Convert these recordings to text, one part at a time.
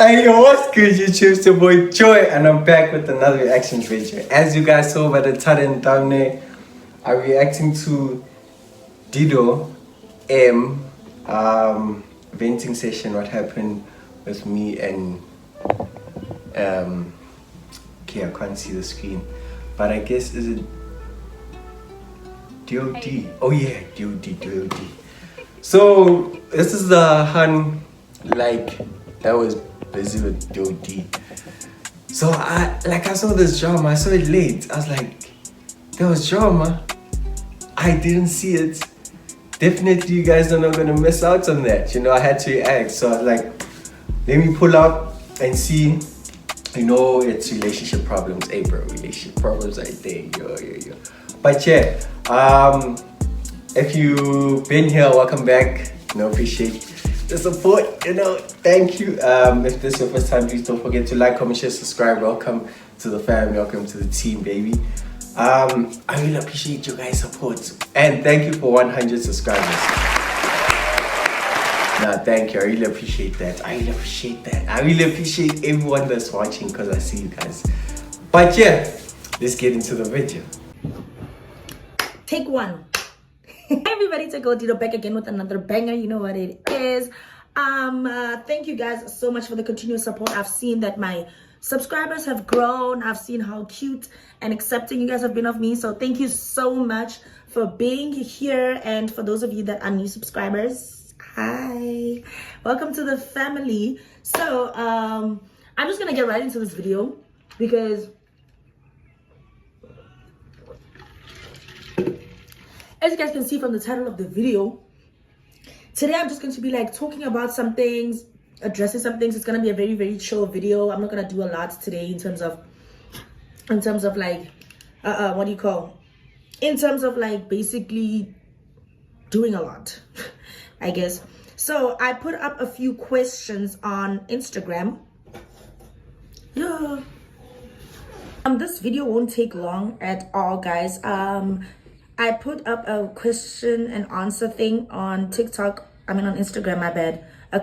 Hey yo, what's good YouTube? It's your boy Joy and I'm back with another reaction video. As you guys saw by the title and thumbnail, I'm reacting to Dido venting session, what happened with me and okay, I can't see the screen, but I guess is it Dodd? Oh yeah, Dodd. So this is the hun like that was busy with Dodd. So I saw this drama, I saw it late. I was like, there was drama. I didn't see it. Definitely you guys are not gonna miss out on that. You know, I had to react. So I was like, let me pull up and see. You know, it's relationship problems. Hey bro, relationship problems right there. Yo. But yeah, if you've been here, welcome back. You know, appreciate the support, you know, thank you. If this is your first time, please don't forget to like, comment, share, subscribe. Welcome to the family, welcome to the team, baby. I really appreciate you guys' support and thank you for 100 subscribers. Nah, thank you, I really appreciate that. I really appreciate everyone that's watching because I see you guys. But yeah, let's get into the video. Take one. Hey everybody, to go Dido back again with another banger. You know what it is. Thank you guys so much for the continuous support. I've seen that my subscribers have grown. I've seen how cute and accepting you guys have been of me. So thank you so much for being here. And for those of you that are new subscribers, hi, welcome to the family. So I'm just gonna get right into this video because as you guys can see from the title of the video, today I'm just going to be like talking about some things, addressing some things. It's going to be a very, very chill video. I'm not going to do a lot today in terms of like, what do you call? In terms of like basically doing a lot, I guess. So I put up a few questions on Instagram. Yeah. This video won't take long at all, guys. I put up a question and answer thing on TikTok. On Instagram, my bad. A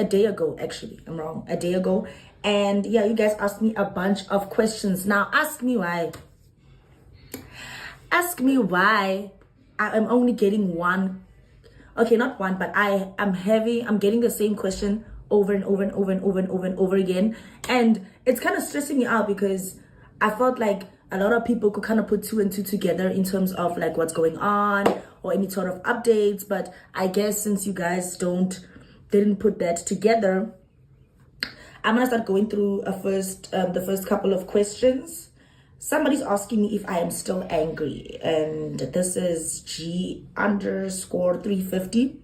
day ago, actually. I'm wrong. A day ago. And yeah, you guys asked me a bunch of questions. Now, ask me why. Ask me why I am only getting one. Okay, not one, but I'm getting the same question over and over and over and over and over and over again. And it's kind of stressing me out because I felt like a lot of people could kind of put two and two together in terms of like what's going on or any sort of updates. But I guess since you guys didn't put that together, I'm gonna start going through the first couple of questions. Somebody's asking me if I am still angry, and this is G_350.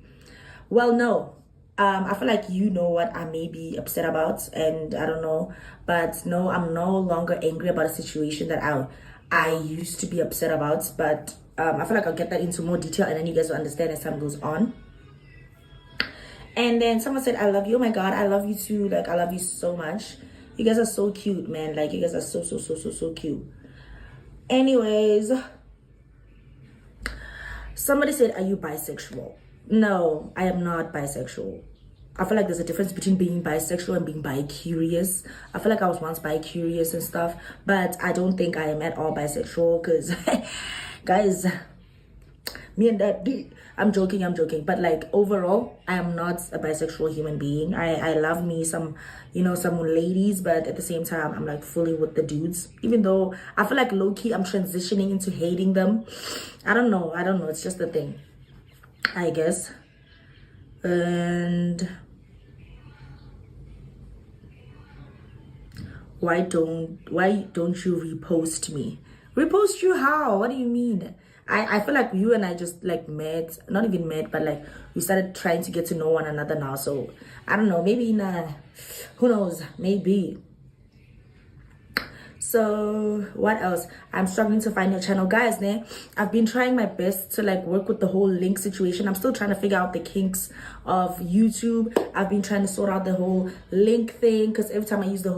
Well, no. I feel like you know what I may be upset about, and I don't know, but no, I'm no longer angry about a situation that I used to be upset about. But I feel like I'll get that into more detail, and then you guys will understand as time goes on. And then someone said, "I love you." Oh my God, I love you too. Like, I love you so much. You guys are so cute, man. Like, you guys are so cute. Anyways, somebody said, "Are you bisexual?" No, I am not bisexual. I feel like there's a difference between being bisexual and being bi-curious. I feel like I was once bi-curious and stuff, but I don't think I am at all bisexual because, guys, me and that, I'm joking. But like overall, I am not a bisexual human being. I love me some ladies, but at the same time, I'm like fully with the dudes. Even though I feel like low-key, I'm transitioning into hating them. I don't know. It's just a thing, I guess. And why don't you repost me? Repost you how? What do you mean? I feel like you and I just like met, not even met, but like we started trying to get to know one another now. So I don't know, maybe who knows, maybe. So what else? I'm struggling to find your channel, guys. I've been trying my best to like work with the whole link situation. I'm still trying to figure out the kinks of YouTube. I've been trying to sort out the whole link thing because every time I use the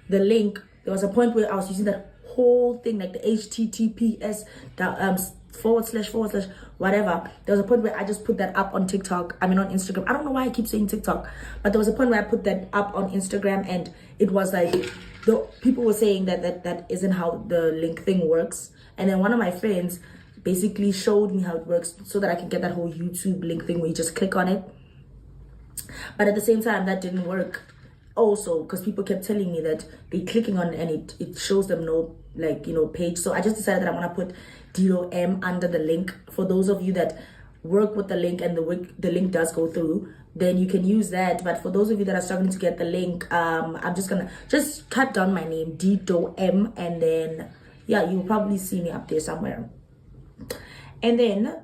link, there was a point where I was using that whole thing, like the HTTPS // whatever. There was a point where I just put that up on TikTok. I mean on Instagram. I don't know why I keep saying TikTok, but there was a point where I put that up on Instagram, and it was like the people were saying that isn't how the link thing works. And then one of my friends basically showed me how it works so that I can get that whole YouTube link thing where you just click on it. But at the same time, that didn't work also, because people kept telling me that they're clicking on it and it shows them no, like, you know, page. So I just decided that I'm gonna put Dido M under the link. For those of you that work with the link and the link does go through, then you can use that. But for those of you that are struggling to get the link, I'm just gonna type down my name, Dido M, and then yeah, you'll probably see me up there somewhere. And then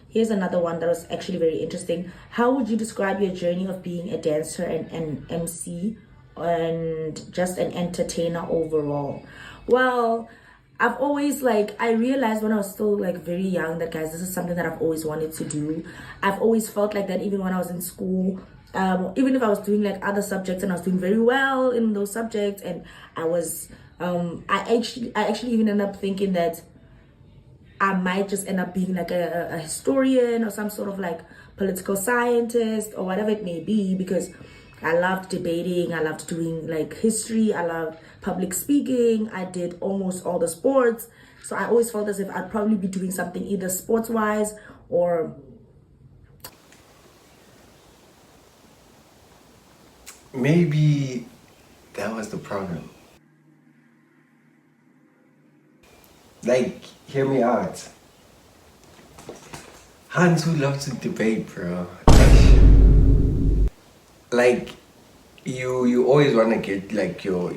here's another one that was actually very interesting. How would you describe your journey of being a dancer and an MC and just an entertainer overall? Well, I've always, like, I realized when I was still like very young that, guys, this is something that I've always wanted to do. I've always felt like that even when I was in school, even if I was doing like other subjects and I was doing very well in those subjects, and I was I actually even ended up thinking that I might just end up being like a historian or some sort of like political scientist or whatever it may be, because I loved debating, I loved doing like history, I loved public speaking, I did almost all the sports. So I always felt as if I'd probably be doing something either sports-wise or... Maybe that was the problem. Like, hear me out. Hans who loves to debate, bro. Like you always want to get like your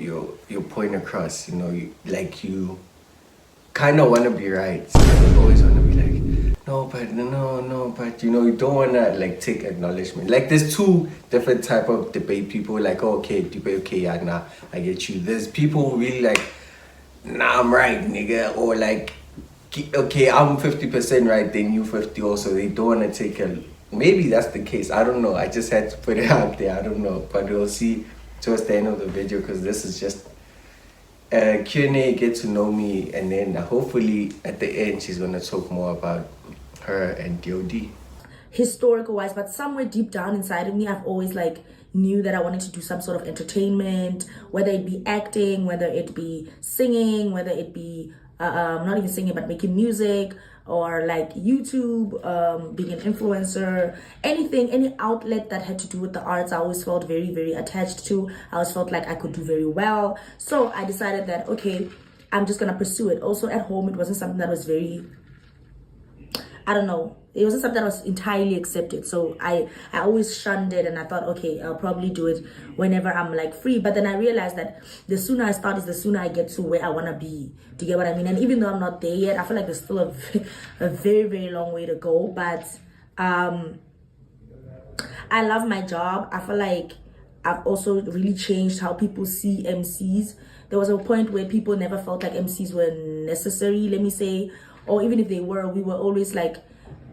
point across, you know. You kind of want to be right. So you always want to be like, no, but you know, you don't want to like take acknowledgement. Like there's two different type of debate people. Like, oh, okay, debate, okay, yeah, nah, I get you. There's people who really like, nah, I'm right, nigga, or like, okay, I'm 50% right, then you 50 also. They don't want to take a... Maybe that's the case. I don't know. I just had to put it out there. I don't know. But we'll see towards the end of the video, because this is just a Q&A, get to know me. And then hopefully at the end, she's going to talk more about her and Dodd. Historical wise, but somewhere deep down inside of me, I've always like knew that I wanted to do some sort of entertainment, whether it be acting, whether it be singing, whether it be not even singing but making music, or like YouTube, being an influencer, anything, any outlet that had to do with the arts. I always felt very, very attached to. I always felt like I could do very well. So I decided that, okay, I'm just gonna pursue it. Also at home, it wasn't something that was very, I don't know, it wasn't something that was entirely accepted. So I always shunned it, and I thought, okay, I'll probably do it whenever I'm like free. But then I realized that the sooner I start is the sooner I get to where I want to be. Do you get what I mean? And even though I'm not there yet, I feel like there's still a very, very long way to go. But I love my job. I feel like I've also really changed how people see MCs. There was a point where people never felt like MCs were necessary, let me say, or even if they were, we were always like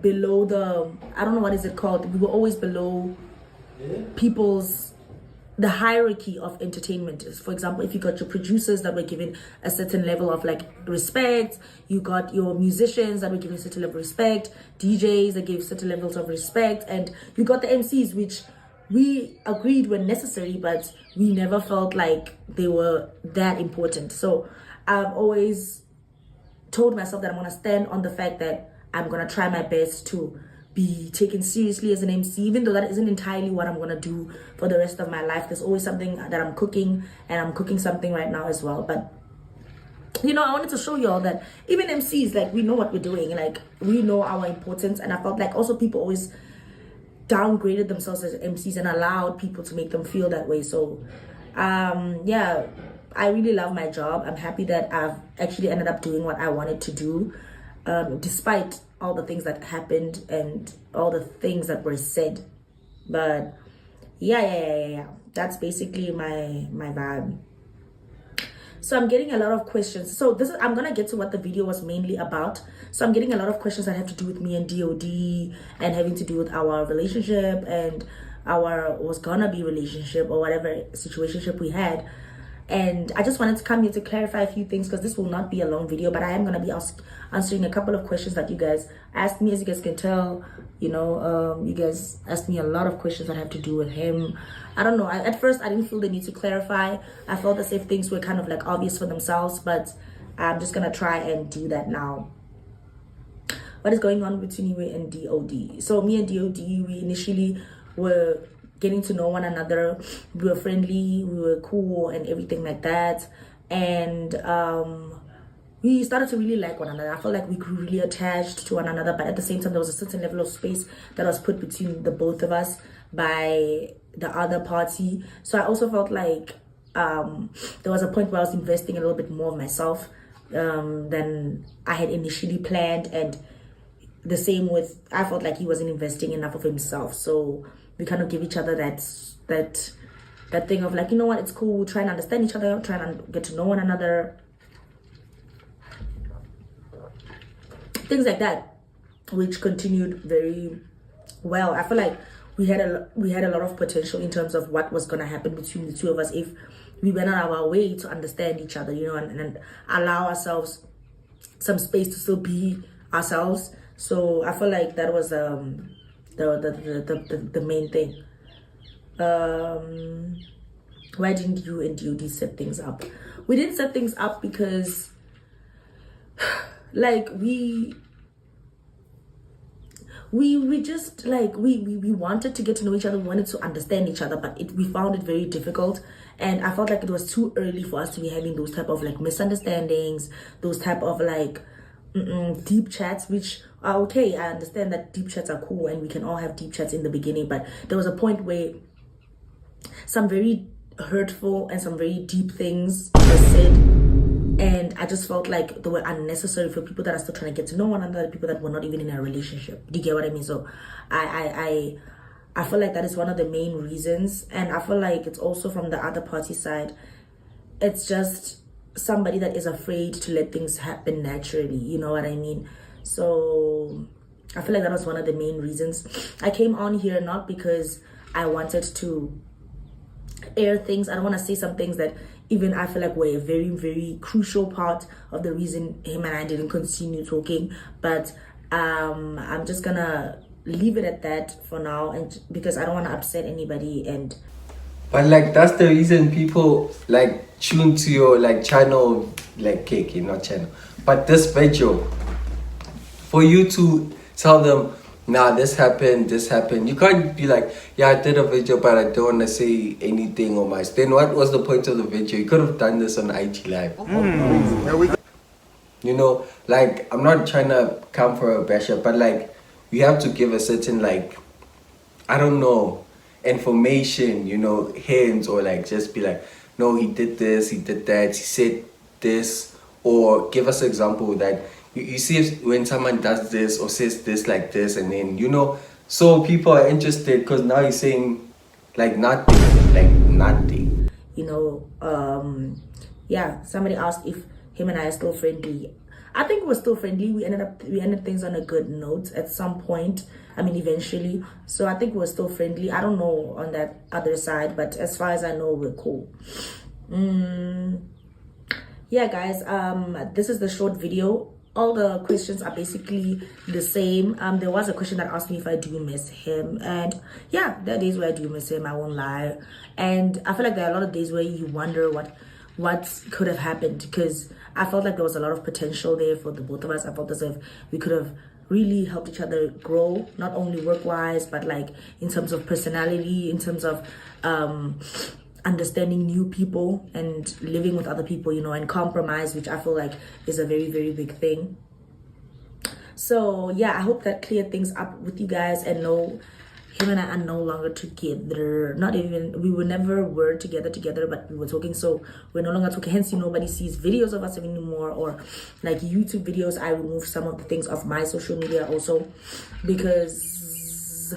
below the, I don't know what is it called, we were always below the hierarchy of entertainment. For example, if you got your producers that were given a certain level of like respect, you got your musicians that were given a certain level of respect, DJs that gave certain levels of respect, and you got the MCs, which we agreed were necessary, but we never felt like they were that important. So I've always told myself that I'm gonna stand on the fact that I'm gonna try my best to be taken seriously as an MC, even though that isn't entirely what I'm gonna do for the rest of my life. There's always something that I'm cooking, and I'm cooking something right now as well. But you know, I wanted to show you all that even MCs, like, we know what we're doing, like we know our importance. And I felt like also people always downgraded themselves as MCs and allowed people to make them feel that way. So yeah, I really love my job. I'm happy that I've actually ended up doing what I wanted to do, despite all the things that happened and all the things that were said. But yeah, that's basically my vibe. So I'm getting a lot of questions. So I'm gonna get to what the video was mainly about. So I'm getting a lot of questions that have to do with me and Dodd, and having to do with our relationship and our was gonna be relationship, or whatever situationship we had. And I just wanted to come here to clarify a few things, because this will not be a long video, but I am going to be answering a couple of questions that you guys asked me. As you guys can tell, you know, you guys asked me a lot of questions that have to do with him. I don't know, at first I didn't feel the need to clarify. I felt as if things were kind of like obvious for themselves, but I'm just gonna try and do that now. What is going on between you and DOD? So me and DOD, we initially were getting to know one another. We were friendly, we were cool and everything like that. And we started to really like one another. I felt like we grew really attached to one another, but at the same time there was a certain level of space that was put between the both of us by the other party. So I also felt like there was a point where I was investing a little bit more of myself than I had initially planned, and the same with, I felt like he wasn't investing enough of himself. So we kind of give each other that thing of like, you know what, it's cool, we'll try and understand each other, try and get to know one another, things like that, which continued very well. I feel like we had a lot of potential in terms of what was going to happen between the two of us if we went on our way to understand each other, you know, and allow ourselves some space to still be ourselves. So I feel like that was the main thing. Why didn't you and DOD set things up? We didn't set things up because like we just like we wanted to get to know each other, we wanted to understand each other, but we found it very difficult. And I felt like it was too early for us to be having those type of like misunderstandings, those type of like deep chats, which are okay. I understand that deep chats are cool and we can all have deep chats in the beginning, but there was a point where some very hurtful and some very deep things were said, and I just felt like they were unnecessary for people that are still trying to get to know one another, people that were not even in a relationship. Do you get what I mean? So I feel like that is one of the main reasons, and I feel like it's also from the other party side. It's just somebody that is afraid to let things happen naturally, you know what I mean? So I feel like that was one of the main reasons. I came on here not because I wanted to air things. I don't want to say some things that even I feel like were a very, very crucial part of the reason him and I didn't continue talking. But I'm just gonna leave it at that for now, and because I don't want to upset anybody. And but like that's the reason people like tune to your like channel, like KK, not channel, but this video, for you to tell them, nah, this happened. You can't be like, yeah, I did a video, but I don't want to say anything on my. Then what was the point of the video? You could have done this on IG Live. You know, like, I'm not trying to come for a basher, but like, you have to give a certain, like, I don't know, information, you know, hints, or like just be like, no, he did this, he did that, he said this, or give us an example that you see if, when someone does this or says this like this, and then, you know, so people are interested, because now you're saying like nothing. You know, yeah, somebody asked if him and I are still friendly. I think we're still friendly. We ended things on a good note at some point. I mean, eventually. So I think we're still friendly. I don't know on that other side, but as far as I know, we're cool. Yeah, guys, this is the short video. All the questions are basically the same. There was a question that asked me if I do miss him, and yeah, there are days where I do miss him, I won't lie. And I feel like there are a lot of days where you wonder what could have happened, because I felt like there was a lot of potential there for the both of us. I felt as if we could have really helped each other grow, not only work-wise, but like in terms of personality, in terms of understanding new people and living with other people, you know, and compromise, which I feel like is a very, very big thing. So yeah, I hope that cleared things up with you guys. And no, him and I are no longer together. Not even, we were together, but we were talking, so we're no longer talking. Hence, nobody sees videos of us anymore, or like YouTube videos. I removed some of the things off my social media also, because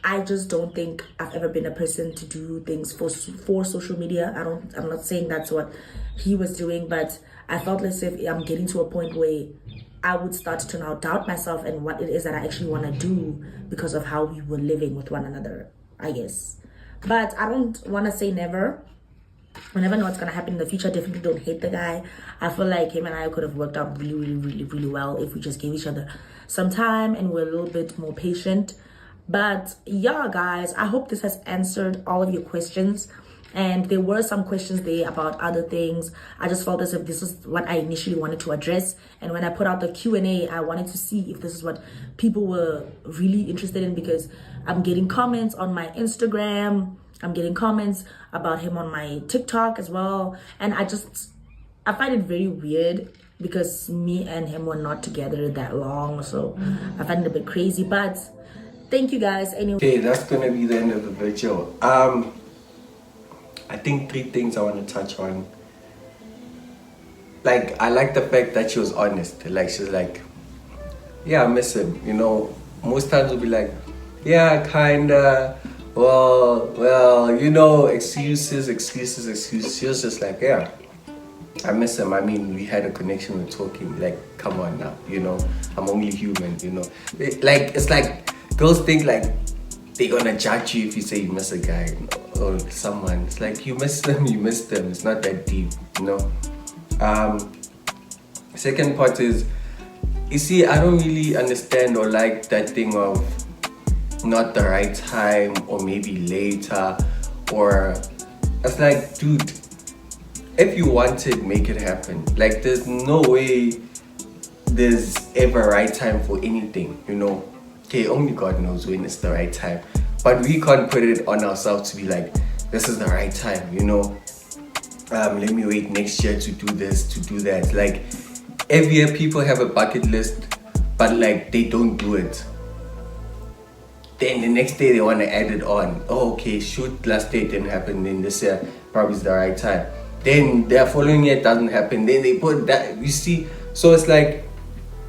I just don't think I've ever been a person to do things for social media. I'm not saying that's what he was doing, but I felt as if I'm getting to a point where I would start to now doubt myself and what it is that I actually want to do because of how we were living with one another, I guess. But I don't want to say never. We never know what's gonna happen in the future. Definitely don't hate the guy. I feel like him and I could have worked out really, really, really, really well if we just gave each other some time and we're a little bit more patient. But yeah, guys, I hope this has answered all of your questions. And there were some questions there about other things. I just felt as if this is what I initially wanted to address. And when I put out the Q&A, I wanted to see if this is what people were really interested in, because I'm getting comments on my Instagram. I'm getting comments about him on my TikTok as well. And I find it very weird because me and him were not together that long. So I find it a bit crazy, but thank you guys anyway. Okay, that's gonna be the end of the video. I think 3 things I want to touch on. Like, I like the fact that she was honest. Like, she's like, yeah, I miss him. You know, most times we'll be like, yeah, kinda. Well, you know, excuses. She was just like, yeah, I miss him. I mean, we had a connection, we're talking. Like, come on now, you know, I'm only human, you know. It's like girls think like they're gonna judge you if you say you miss a guy or someone. It's like, you miss them. It's not that deep, you know. Second part is, you see, I don't really understand or like that thing of not the right time or maybe later, or it's like, dude, if you want it, make it happen. Like, there's no way there's ever a right time for anything, you know. Okay, only God knows when it's the right time, but we can't put it on ourselves to be like, this is the right time, you know. Let me wait next year to do this, to do that. Like, every year people have a bucket list, but like they don't do it. Then the next day they want to add it on. Oh, okay, shoot, last day it didn't happen, then this year probably is the right time. Then the following year it doesn't happen, then they put that, you see. So it's like,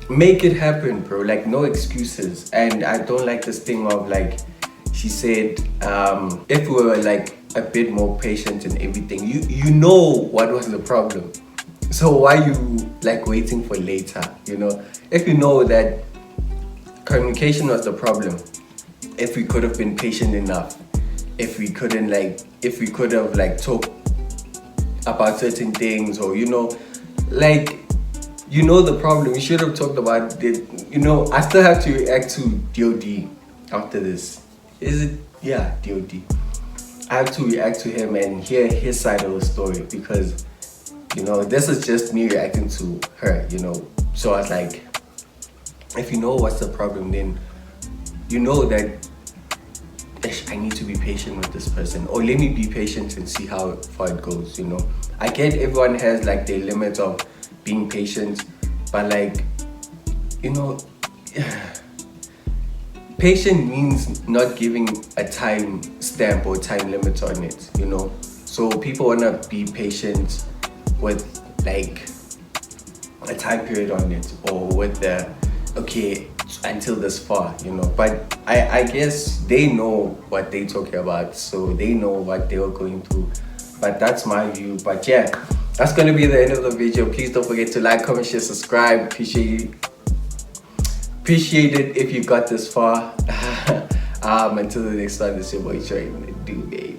make it happen, bro. Like, no excuses. And I don't like this thing of like, she said, if we were like a bit more patient and everything, you know what was the problem. So why you like waiting for later, you know? If you know that communication was the problem, if we could have been patient enough, if we could have like talked about certain things, or, you know, like, you know the problem, we should have talked about it. You know, I still have to react to Dodd after this. Is it? Yeah, Dodd. I have to react to him and hear his side of the story, because, you know, this is just me reacting to her, you know. So I was like, if you know what's the problem, then you know that I need to be patient with this person, or let me be patient and see how far it goes, you know. I get everyone has like their limits of being patient, but like, you know, patient means not giving a time stamp or time limit on it, you know. So people want to be patient with like a time period on it, or with the, okay, until this far, you know. But I guess they know what they're talking about, so they know what they were going through. But that's my view. But yeah, that's gonna be the end of the video. Please don't forget to like, comment, share, subscribe. Appreciate it if you got this far. Until the next time, this is your boy Trey. Do, baby.